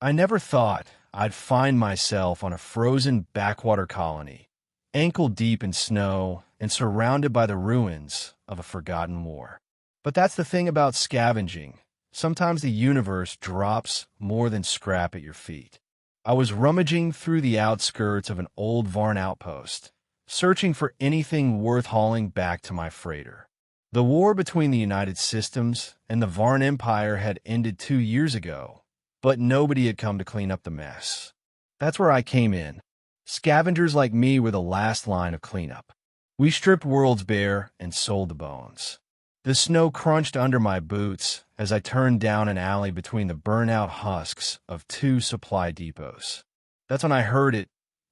I never thought I'd find myself on a frozen backwater colony, ankle deep in snow and surrounded by the ruins of a forgotten war. But that's the thing about scavenging. Sometimes the universe drops more than scrap at your feet. I was rummaging through the outskirts of an old Varne outpost, searching for anything worth hauling back to my freighter. The war between the United Systems and the Varne Empire had ended 2 years ago, but nobody had come to clean up the mess. That's where I came in. Scavengers like me were the last line of cleanup. We stripped worlds bare and sold the bones. The snow crunched under my boots as I turned down an alley between the burnt-out husks of two supply depots. That's when I heard it,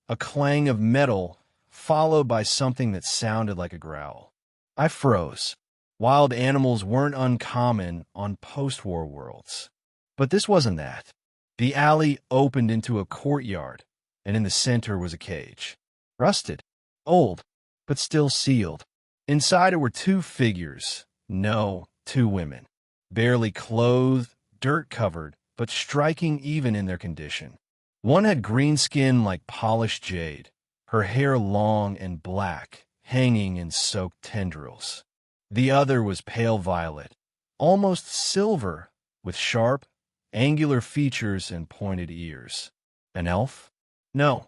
a clang of metal, followed by something that sounded like a growl. I froze. Wild animals weren't uncommon on post-war worlds. But this wasn't that. The alley opened into a courtyard, and in the center was a cage. Rusted, old, but still sealed. Inside it were two figures. No, two women. Barely clothed, dirt-covered, but striking even in their condition. One had green skin like polished jade, her hair long and black, hanging in soaked tendrils. The other was pale violet, almost silver, with sharp, angular features and pointed ears. An elf? No,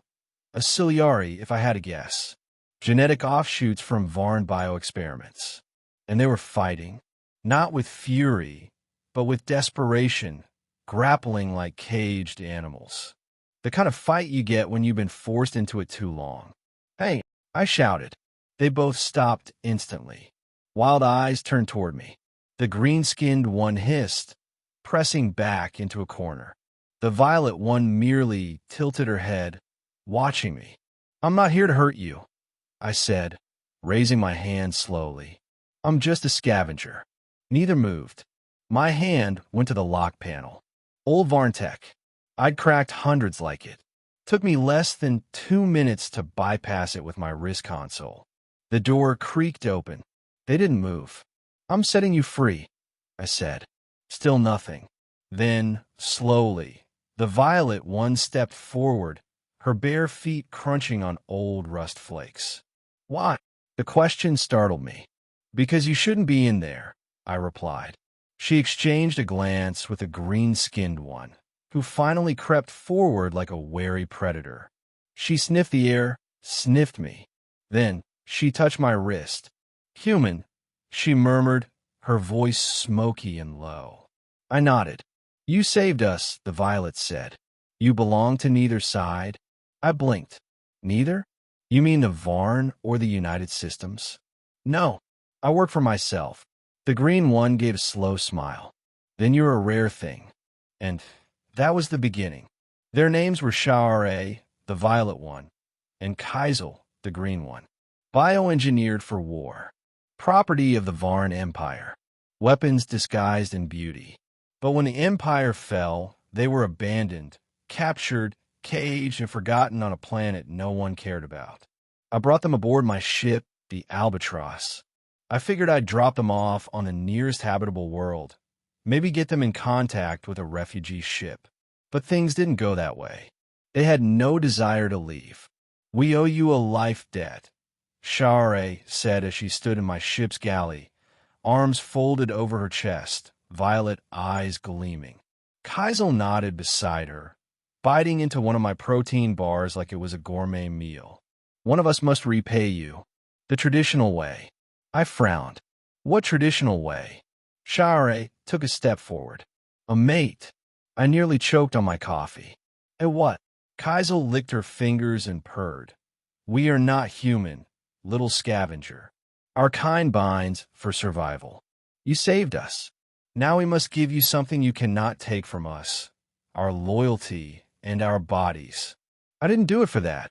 a Ciliari, if I had to guess. Genetic offshoots from Varne bioexperiments. And they were fighting, not with fury, but with desperation, grappling like caged animals. The kind of fight you get when you've been forced into it too long. "Hey!" I shouted. They both stopped instantly. Wild eyes turned toward me. The green-skinned one hissed, pressing back into a corner. The violet one merely tilted her head, watching me. "I'm not here to hurt you," I said, raising my hand slowly. "I'm just a scavenger." Neither moved. My hand went to the lock panel. Old Varntech. I'd cracked hundreds like it. Took me less than 2 minutes to bypass it with my wrist console. The door creaked open. They didn't move. "I'm setting you free," I said. Still nothing. Then, slowly, the violet one stepped forward, her bare feet crunching on old rust flakes. "Why?" The question startled me. "Because you shouldn't be in there," I replied. She exchanged a glance with a green-skinned one, who finally crept forward like a wary predator. She sniffed the air, sniffed me. Then she touched my wrist. "Human," she murmured, her voice smoky and low. I nodded. "You saved us," the violet said. "You belong to neither side." I blinked. "Neither? You mean the Varne or the United Systems?" "No. I work for myself." The green one gave a slow smile. "Then you're a rare thing." And that was the beginning. Their names were Sha'are, the violet one, and Kaisel, the green one. Bioengineered for war. Property of the Varne Empire. Weapons disguised in beauty. But when the Empire fell, they were abandoned, captured, caged, and forgotten on a planet no one cared about. I brought them aboard my ship, the Albatross. I figured I'd drop them off on the nearest habitable world, maybe get them in contact with a refugee ship. But things didn't go that way. They had no desire to leave. "We owe you a life debt," Sha'are said as she stood in my ship's galley, arms folded over her chest, violet eyes gleaming. Kaisel nodded beside her, biting into one of my protein bars like it was a gourmet meal. "One of us must repay you. The traditional way." I frowned. "What traditional way?" Sha'are took a step forward. "A mate." I nearly choked on my coffee. "A what?" Kaisel licked her fingers and purred. "We are not human, little scavenger. Our kind binds for survival. You saved us. Now we must give you something you cannot take from us, our loyalty and our bodies." "I didn't do it for that,"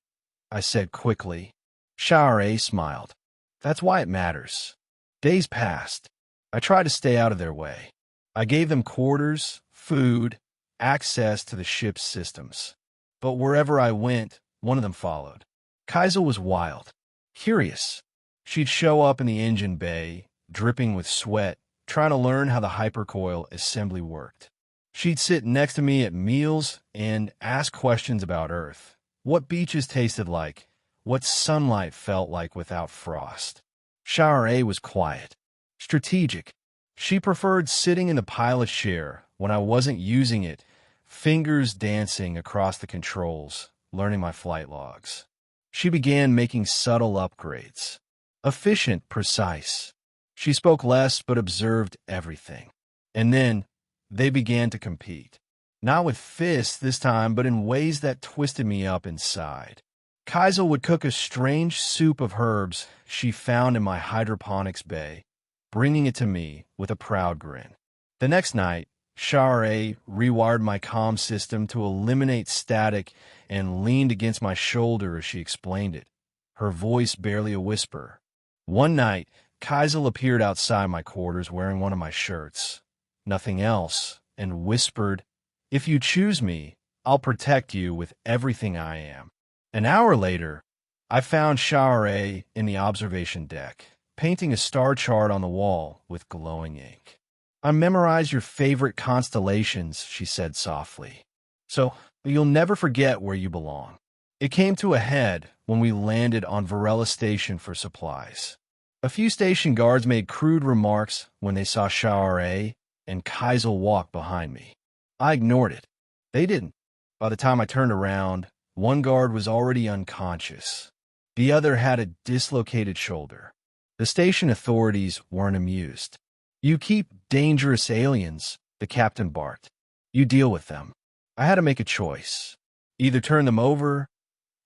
I said quickly. Sha'are smiled. "That's why it matters." Days passed. I tried to stay out of their way. I gave them quarters, food, access to the ship's systems. But wherever I went, one of them followed. Kaisel was wild, curious. She'd show up in the engine bay, dripping with sweat, trying to learn how the hypercoil assembly worked. She'd sit next to me at meals and ask questions about Earth. What beaches tasted like, what sunlight felt like without frost. Shower A was quiet, strategic. She preferred sitting in the pilot chair when I wasn't using it, fingers dancing across the controls, learning my flight logs. She began making subtle upgrades. Efficient, precise. She spoke less but observed everything. And then they began to compete. Not with fists this time, but in ways that twisted me up inside. Kaisel would cook a strange soup of herbs she found in my hydroponics bay, bringing it to me with a proud grin. The next night, Shara rewired my comm system to eliminate static and leaned against my shoulder as she explained it, her voice barely a whisper. One night, Kaisel appeared outside my quarters wearing one of my shirts, nothing else, and whispered, "If you choose me, I'll protect you with everything I am." An hour later, I found Shara in the observation deck, painting a star chart on the wall with glowing ink. "I memorized your favorite constellations," she said softly, "so you'll never forget where you belong." It came to a head when we landed on Varela Station for supplies. A few station guards made crude remarks when they saw Shara and Kaisel walk behind me. I ignored it. They didn't. By the time I turned around, one guard was already unconscious. The other had a dislocated shoulder. The station authorities weren't amused. "You keep dangerous aliens," the captain barked. "You deal with them." I had to make a choice. Either turn them over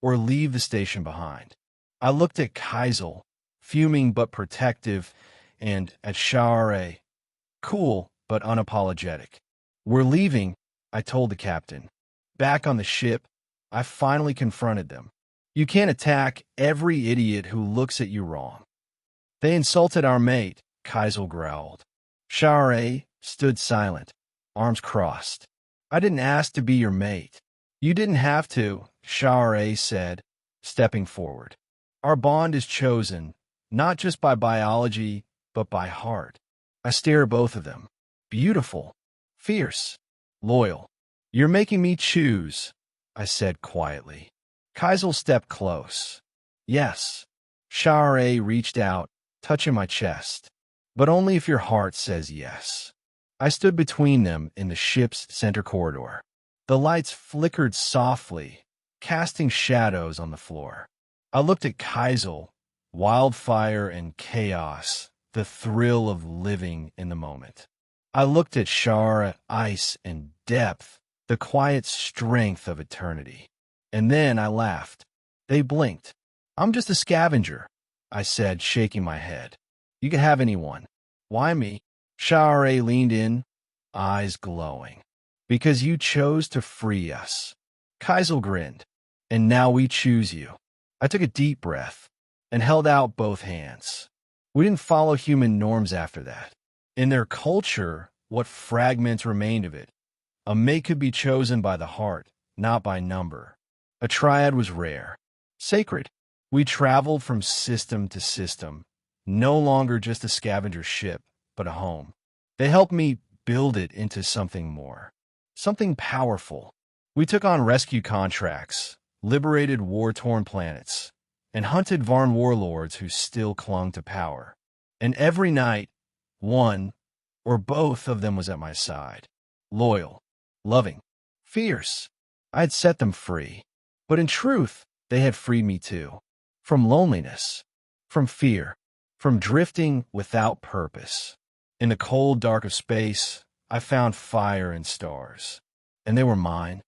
or leave the station behind. I looked at Kaisel, fuming but protective, and at Shara, cool but unapologetic. "We're leaving," I told the captain. Back on the ship, I finally confronted them. "You can't attack every idiot who looks at you wrong." "They insulted our mate," Kaisel growled. Shara stood silent, arms crossed. "I didn't ask to be your mate." "You didn't have to," Shara said, stepping forward. "Our bond is chosen, not just by biology, but by heart." I stare at both of them. Beautiful, fierce, loyal. "You're making me choose," I said quietly. Kaisel stepped close. "Yes." Shara reached out, touching my chest. "But only if your heart says yes." I stood between them in the ship's center corridor. The lights flickered softly, casting shadows on the floor. I looked at Kaisel, wildfire and chaos, the thrill of living in the moment. I looked at Shara, ice and depth, the quiet strength of eternity. And then I laughed. They blinked. "I'm just a scavenger," I said, shaking my head. "You can have anyone." "Why me?" Shara leaned in, eyes glowing. "Because you chose to free us." Kaisel grinned. "And now we choose you." I took a deep breath and held out both hands. We didn't follow human norms after that. In their culture, what fragments remained of it, a mate could be chosen by the heart, not by number. A triad was rare, sacred. We traveled from system to system, no longer just a scavenger ship, but a home. They helped me build it into something more, something powerful. We took on rescue contracts, liberated war-torn planets, and hunted Varne warlords who still clung to power. And every night, one or both of them was at my side, loyal, loving, fierce. I had set them free, but in truth, they had freed me too. From loneliness, from fear, from drifting without purpose. In the cold dark of space, I found fire and stars, and they were mine.